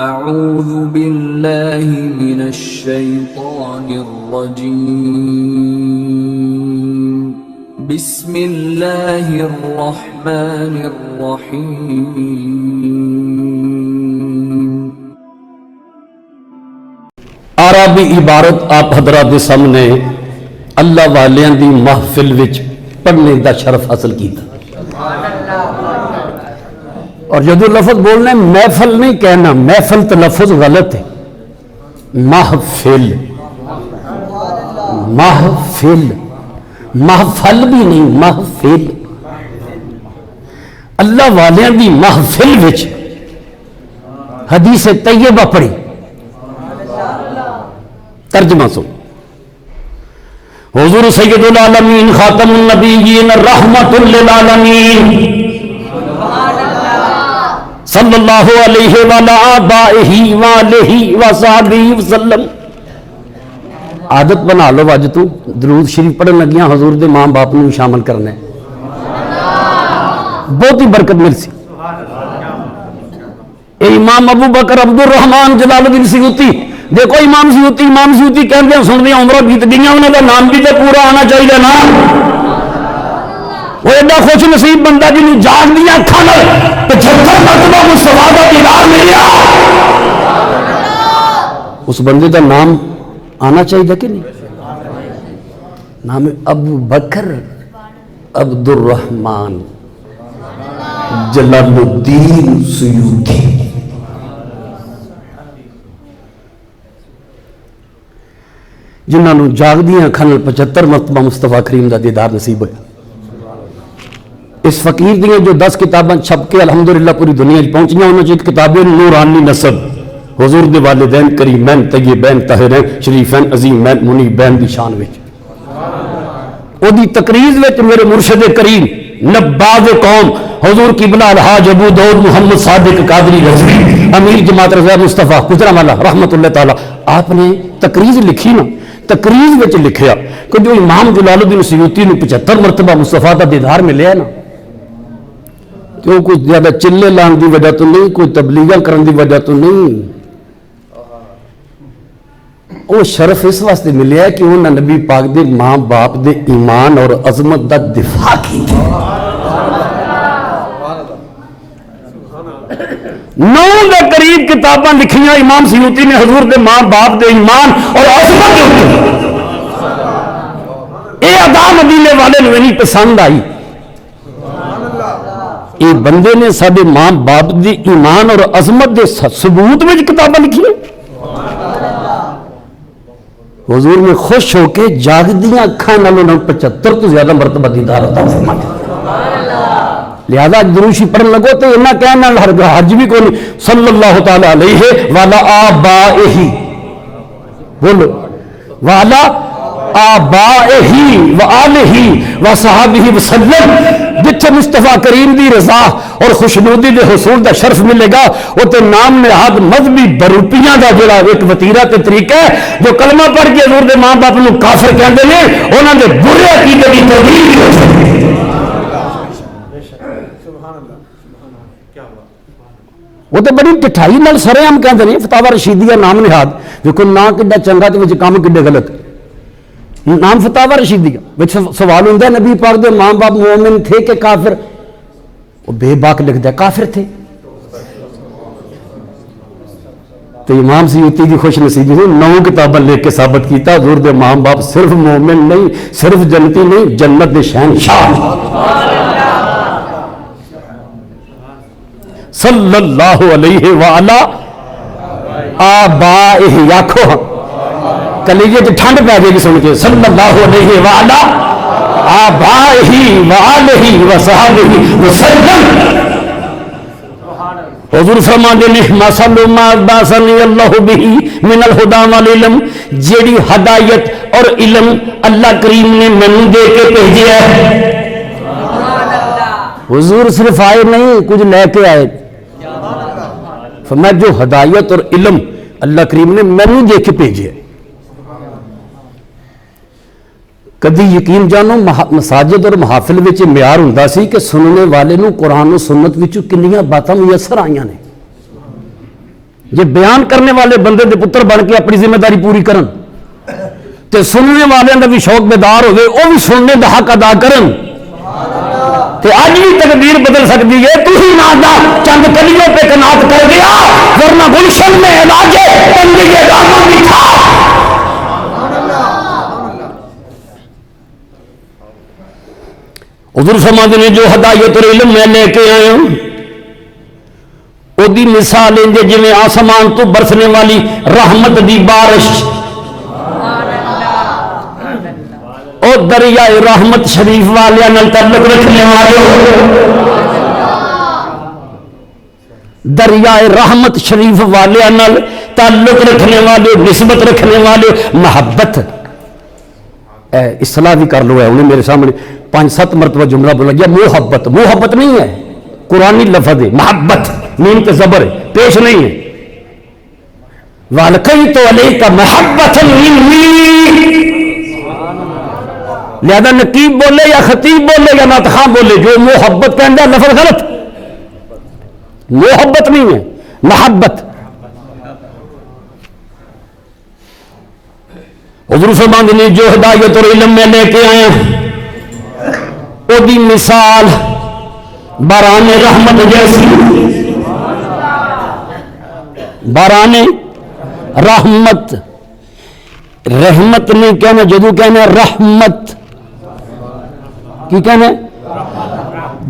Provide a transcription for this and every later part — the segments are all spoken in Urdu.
اعوذ باللہ من الشیطان الرجیم بسم اللہ الرحمن الرحیم۔ عربی عبارت آپ حضرات کے سامنے اللہ والیاں دی محفل وچ پڑھنے دا شرف حاصل کیتا، اور جدو لفظ بولنا ہے محفل نہیں کہنا، محفل تو لفظ غلط ہے، محفل محفل محفل بھی نہیں، محفل اللہ والیاں دی محفل وچ حدیث طیبہ پڑھی، ترجمہ سو حضور سید العالمین خاتم النبیین رحمت للعالمین صلی اللہ علیہ وآلہ آبائہ وآلہ وصحبہ وسلم۔ عادت بنا لو اج تو درود شریف پڑھن لگیاں حضور دے ماں باپ نوں شامل کرنا ہے، بہت ہی برکت مل سی۔ اے امام ابو بکر عبد الرحمن جلال الدین سیوطی، دیکھو امام سیوطی کہندے سن دیا عمرہ بیت گئیاں، انہاں دا نام بھی تے پورا آنا چاہیے نا۔ وہ ایڈا خوش نصیب بندہ جنوں جاگ دیا اکھاں نال 75 مرتبہ مصطفیٰ دا دیدار ملیا، اس بندے دا نام آنا چاہیے کہ نہیں؟ نام ابو بکر عبد الرحمن جلال الدین سیوطی۔ جنہوں جاگ دیاں اکھاں نال 75 مرتبہ مصطفیٰ کریم دا دیدار نصیب ہویا۔ اس فقیر دیاں جو 10 کتاباں چھپ کے الحمدللہ پوری دنیا پہنچیاں، انہاں چ کتاب نورانی نسب حضور دے والدین کریمین طیبین طاہرین شریفین عظیمین منیبین دی شان وچ، او دی تقریر وچ میرے مرشد کریم نباز قوم حضور قبلہ الحاج ابو داؤد محمد صادق قادری رضوی امیر جماعت رضا مصطفیٰ گجرانوالہ رحمت اللہ تعالی، آپ نے تقریر لکھی نا، تقریر وچ لکھیا کہ جو امام جلال الدین سیوطی نو 75 مرتبہ مصطفیٰ دا دیدار ملیا ہے نا، کیوں کوئی زیادہ چلے لان دی وجہ تو نہیں، کوئی تبلیغاں کرن دی وجہ تو نہیں، وہ شرف اس واسطے ملیا ہے کہ انہوں نے نبی پاک دے ماں باپ دے ایمان اور عظمت دا دفاع کی، 9 دے قریب کتاباں لکھیاں امام سیوطی نے حضور دے ماں باپ دے ایمان اور عظمت دے اوپر۔ اے ادا مدینے والے نوں نہیں پسند آئی، اے بندے نے سارے ماں باپ دی ایمان اور عظمت دے ثبوت میں کتاباں لکھی۔ حضور نے خوش ہو کے جاگ دیاں اکھاں نال 75 تو زیادہ مرتبہ دیدار عطا فرمایا۔ لہذا دروشی پڑھن لگو تو انہا کہنا حج بھی کوئی صلی اللہ تعالی علیہ وعلا آبائہ، بولو وعلا آبائہ وآلہ وصحابہ وسلم، جتھے مصطفیٰ کریم دی رضا اور خوشنودی دے حصول دا شرف ملے گا، وہ تے نام نہاد مذہبی بروپیاں دا جڑا ایک وطیرہ تے طریقہ ہے، جو کلمہ پڑھ کے حضور دے ماں باپ نو کافر کہندے نے، انہاں دے برے عقیدے دی تبدیل ہو سکتی ہے۔ وہ تو بڑی ٹھٹائی نال سرے ہم کہندے نے فتاوی رشیدیہ نام نہاد، دیکھو نا کڈا چنگا تے وچ کام کڈے غلط، نام فتاوی رشیدیہ وچ سوال ہوندا ہے نبی پاک دے ماں باپ مومن تھے کہ کافر؟ وہ بے باک لکھدا ہے کافر تھے، تو امام سیوطی کی خوش نصیبی نے 9 کتاباں لکھ کے ثابت کیتا حضور دے ماں باپ صرف مومن نہیں، صرف جنتی نہیں، جنت دے شہنشاہ صلی اللہ علیہ وآلہ آبائہ، آکھو کلیجے تو ٹھنڈ پہ جائے گی سن کے، صلی اللہ علیہ وآلہ آبائہ وآلہ وصحابہ وسلم۔ حضور فرماندے نے مثل ما بعثنی اللہ بہ من الہدی والعلم، جیڑی ہدایت اور علم اللہ کریم نے من دے کے بھیجیا ہے۔ حضور صرف آئے نہیں، کچھ لے کے آئے، فرمایا جو ہدایت اور علم اللہ کریم نے مینوں دے کے بھیجیا ہے۔ کدی یقین جانو مساجد اور محافل وچ معیار ہوندا سی کہ سننے والے نو قرآن و سنت وچ کنیاں باتاں میسر آئیاں نے، جے بیان کرنے والے بندے دے پتر بن کے اپنی ذمہ داری پوری کرن تے سننے والے دا بھی شوق بیدار ہوئے وہ بھی سننے دا حق ادا کرن تے آج بھی تقدیر بدل سکتی ہے. تو ہی نادا چند کلیوں پہ کنات کر گیا ورنہ گلشن میں علاج بندی کے دامن بھی تھا. حضور فرماتے ہیں جو ہدایت اور علم میں لے کے آیا ہوں وہ دی مثال ہے جی آسمان تو برسنے والی رحمت دی بارش اور دریائے رحمت شریف والے نال تعلق رکھنے والے دریائے رحمت شریف والے نال تعلق رکھنے والے نسبت رکھنے والے محبت اصلاح بھی کر لو ہے انہیں میرے سامنے 5-7 مرتبہ جملہ بولا گیا محبت. محبت نہیں ہے قرآنی لفظ ہے. محبت میم کے زبر ہے پیش نہیں ہے. وَأَلْقَيْتُ عَلَيْكَ مَحَبَّةً مِّنِّي لہذا نقیب بولے یا خطیب بولے یا ناطخاں بولے جو محبت کا اندر لفظ غلط. محبت نہیں ہے محبت. حضور فرماتے ہیں جو ہدایت اور علم میں لے کے آئے وہ دی مثال باران رحمت جیسی. باران رحمت رحمت نہیں کہنا جدو کہنا رحمت کی کہنا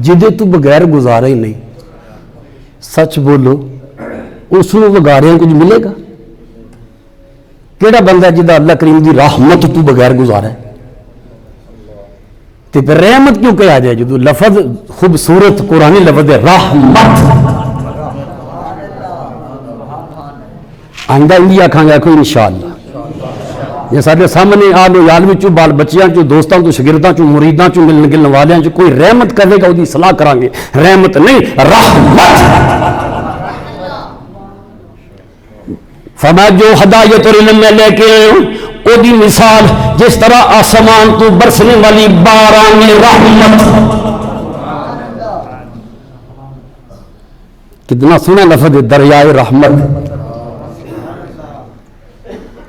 جدے تو بغیر گزارا ہی نہیں. سچ بولو اس کو بغاریاں کچھ ملے گا؟ کیڑا بندہ جدا اللہ کریم دی رحمت تو بغیر گزارا ہے تے پھر رحمت کیوں کہا جائے جدو لفظ خوبصورت قرآنی لفظ ہے رحمت. آئندہ انڈیا کھاں گا کوئی انشاءاللہ یہ سارے سامنے آل و یال وچوں بال بچیاں چوں دوستاں چوں شاگرداں چوں مریداں چوں ملن گلن والیاں چوں کوئی رحمت کرے گا وہ صلاح کریں گے. رحمت نہیں رحمت. فرمایا جو ہدایت اور علم میں لے کے وہ دی مثال جس طرح آسمان تو برسنے والی باران رحمت. کتنا سنا لفظ دریائے رحمت.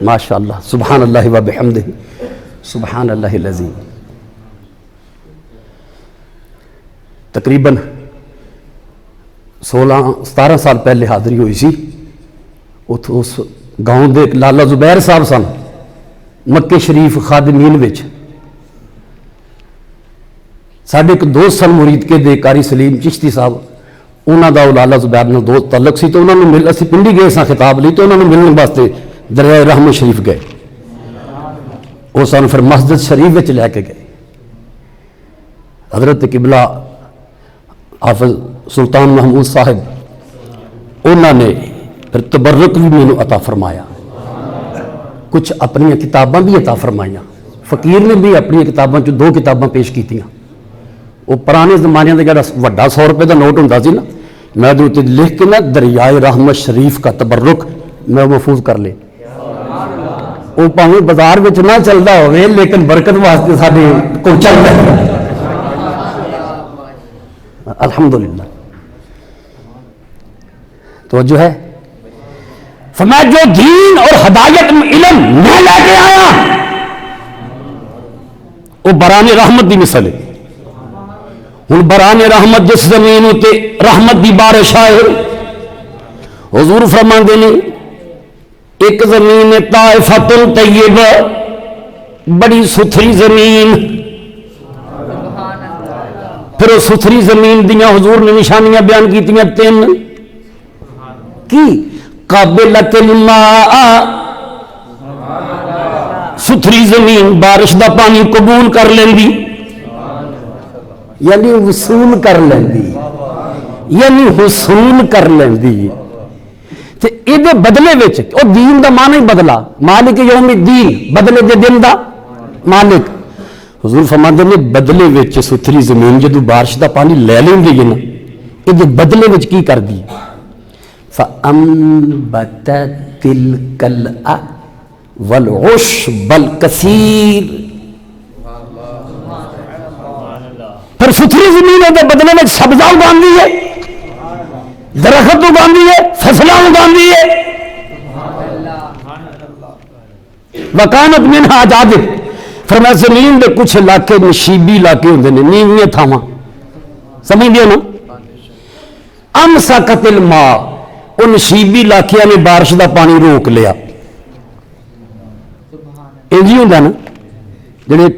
ماشاءاللہ سبحان اللہ و بحمدہ سبحان اللہ العظیم. تقریباً 16-17 سال پہلے حاضری ہوئی سی. اس گاؤں دے لالا زبیر صاحب سن مکے شریف خادمین وچ. ساڈے ایک دوست سن مرید کے دے قاری سلیم چشتی صاحب انہاں دا لالا زبیر نال دوست تعلق سی تو انہاں نوں مل اسی پنڈی گئے ساں خطاب لئی تو انہاں نوں ملن واسطے دریائے رحمت شریف گئے. وہ سن پھر مسجد شریف وچ لے کے گئے. حضرت قبلہ حافظ سلطان محمود صاحب انہاں نے پھر تبرک بھی میں نے عطا فرمایا. کچھ اپنی کتاباں بھی عطا فرمائیاں. فقیر نے بھی اپنی کتاباں 2 کتاباں پیش کیتیاں. وہ پرانے زمانے کا جڑا وڈا 100 روپے کا نوٹ ہوتا سی نا میں ادھر لکھ کے نا دریائے رحمت شریف کا تبرک میں محفوظ کر لے. وہ پاویں بازار میں نہ چلتا ہوئے لیکن برکت واسطے سارے کو چل رہا ہے. الحمدللہ. تو جو ہے فرمایا جو دین اور ہدایت علم میں لے کے آیا وہ بران رحمت دی مثال ہے. ہوں بران رحمت جس زمین تے رحمت دی بارش آئے حضور فرماندے نے ایک زمین طائفۃ طیبہ بڑی ستھری زمین. پھر وہ ستھری زمین دیاں حضور نے نشانیاں بیان کیتیاں 3 کی قابلۃ الماء ستھری زمین بارش دا پانی قبول کر لیندی یعنی وصول کر لیندی یعنی حصول کر لیندی. تے ایدے بدلے وچ او دین دا معنی بدلا مالک یوم الدین بدلے دے دن دا مالک. حضور فرماندے نے بدلے وچ ستھری زمین جدوں بارش دا پانی لے لیندی ہے نا ایدے بدلے وچ کی کر دی فَأَنْبَتَتْ تِلْكَ وَالْعُشْبَ الْكَثِيرِ. پھر ستھری زمین دے بدلے میں سبزہ اگاندی ہے درخت اگاندی ہے، فصلاں اگاندی ہے. وکانت منہا اجادب، فرمایا زمین دے کچھ علاقے نشیبی علاقے ہوندے نے، نیویاں تھاواں، سمجھدے ہو نا. امسکت الماء، وہ نشیبی علاقیاں نے بارش دا پانی روک لیا. انجی ہوندا نا جڑے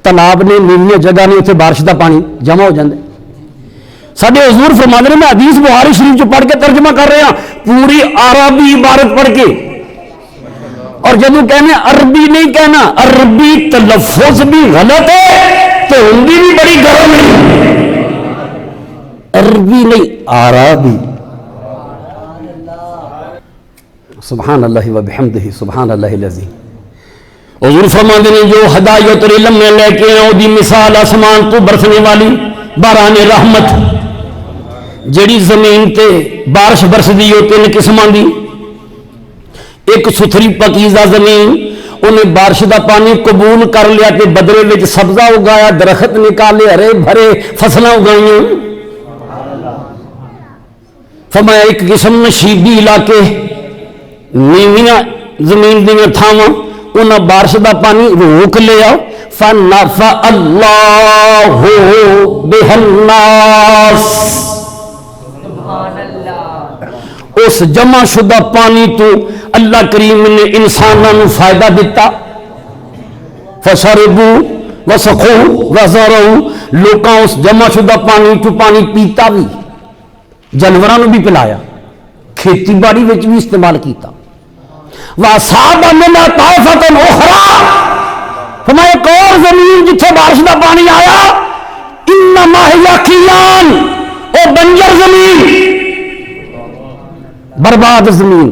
تالاب نے، نیویاں جگہ نے، اتنے بارش دا پانی جمع ہو جاندے. ساڈے حضور فرماندے نے، میں حدیث بخاری شریف چ پڑھ کے ترجمہ کر رہا ہوں، پوری عربی عبارت پڑھ کے. اور جب کہنے عربی نہیں کہنا، عربی تلفظ بھی غلط ہے تو ہندی بھی بڑی گرم ہے. عربی نہیں، عربی. سبحان اللہ و بحمدہ، سبحان اللہ العظیم. حضور فرماندے نے جو ہدایت اور علم میں لے کے آؤ دی مثال آسمان تو برسنے والی باران رحمت. جڑی زمین تے بارش برسدی ہو تین قسماں دی. ایک ستھری پاکیزہ زمین، انہیں بارش دا پانی قبول کر لیا تے بدلے وچ سبزہ اگایا، درخت نکالے، ہرے بھرے فصلاں اگائیاں. فرمایا ایک قسم نشیبی علاقے، نیویاں زمین دیاں تھاواں، انہاں بارش دا پانی روک لیا. فنفع اللہ بہ الناس، اس جمع شدہ پانی تو اللہ کریم نے انسانوں فائدہ دیتا. فشربوا وسقوا وزرعوا، لوکاں اس جمع شدہ پانی تو پانی پیتا بھی، جانوراں بھی پلایا، کھیتی باڑی وچ بھی استعمال کیتا. وَأَصَابَ مِنْهَا طَائِفَةٌ أُخْرَىٰ، فرمایا ایک اور زمین جتھے بارش دا پانی آیا، انما ہی قیان، او بنجر زمین، برباد زمین.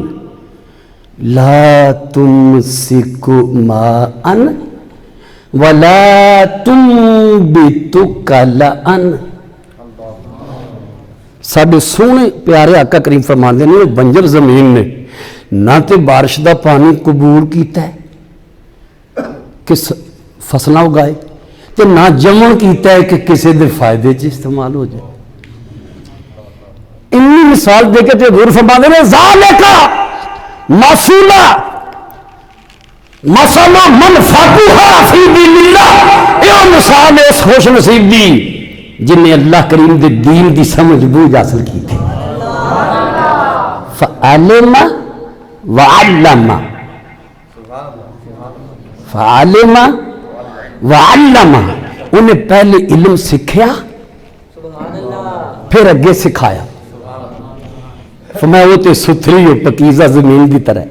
لا تمسک ماء ولا تنبت کلأ. ساڈے سونے پیارے آقا کریم فرماندے نے بنجر زمین نے نہ تے بارش دا پانی قبول کیتا ہے کہ فصلاں اگائے، تے نہ جمع کیتا ہے کہ کسی دے فائدے چ استعمال ہو جائے. انی مثال دے کے تے حضور فرماندے نے ذالکا مسئلہ مسئلہ من فقہ فی دین اللہ، یہ مثال اس خوش نصیب دی جن نے اللہ کریم دے دین دی سمجھ بوجھ حاصل کی تھی. فعلم وعلم، فعلم وعلم، انہیں پہلے علم سکھیا پھر اگے سکھایا. فرمایا وہ تے ستھری ہو پاکیزہ زمین دی طرح.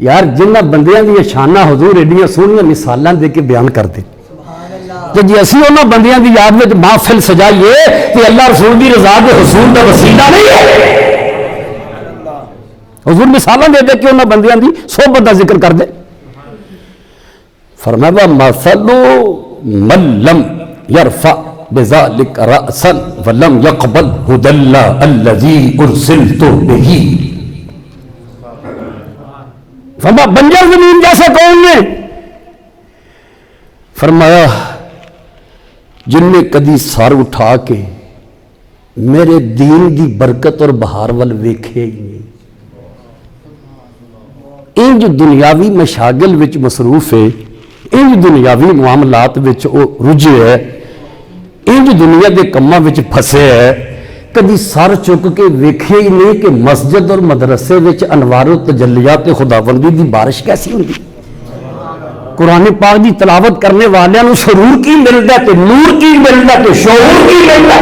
یار جنہ بندیاں دی شانہ حضور ایڈیاں سونیاں مثالاں دے کے بیان کر دے، تو جی اسی انہاں بندیاں دی یاد میں محفل سجائیے کہ اللہ رسول دی رضا دے حصول دا وسیلہ نہیں ہے. حضور مثالاں دے دے کہ انہاں بندیاں دی صحبت دا ذکر کر دے. فرمایا مثل من لم یرفع بذلك رأسا ولم يقبل هدى الله الذي ارسلت به. فرمایا بنجر زمین جیسا کون ہے؟ فرمایا جن نے کدی سر اٹھا کے میرے دین دی برکت اور بہار ول ویکھے ہی نہیں. انج دنیاوی مشاغل وچ مصروف ہے، انج دنیاوی معاملات وچ او رجے ہے، انج دنیا دے کماں وچ پھسے ہے، کدی سر چک کے ویکھے ہی نہیں کہ مسجد اور مدرسے وچ انوار و تجلیات خداوندی دی بارش کیسی ہوندی. قرآن پاک دی تلاوت کرنے والیاں نو سرور کی ملدا تے نور کی ملدا تے شعور کی ملدا.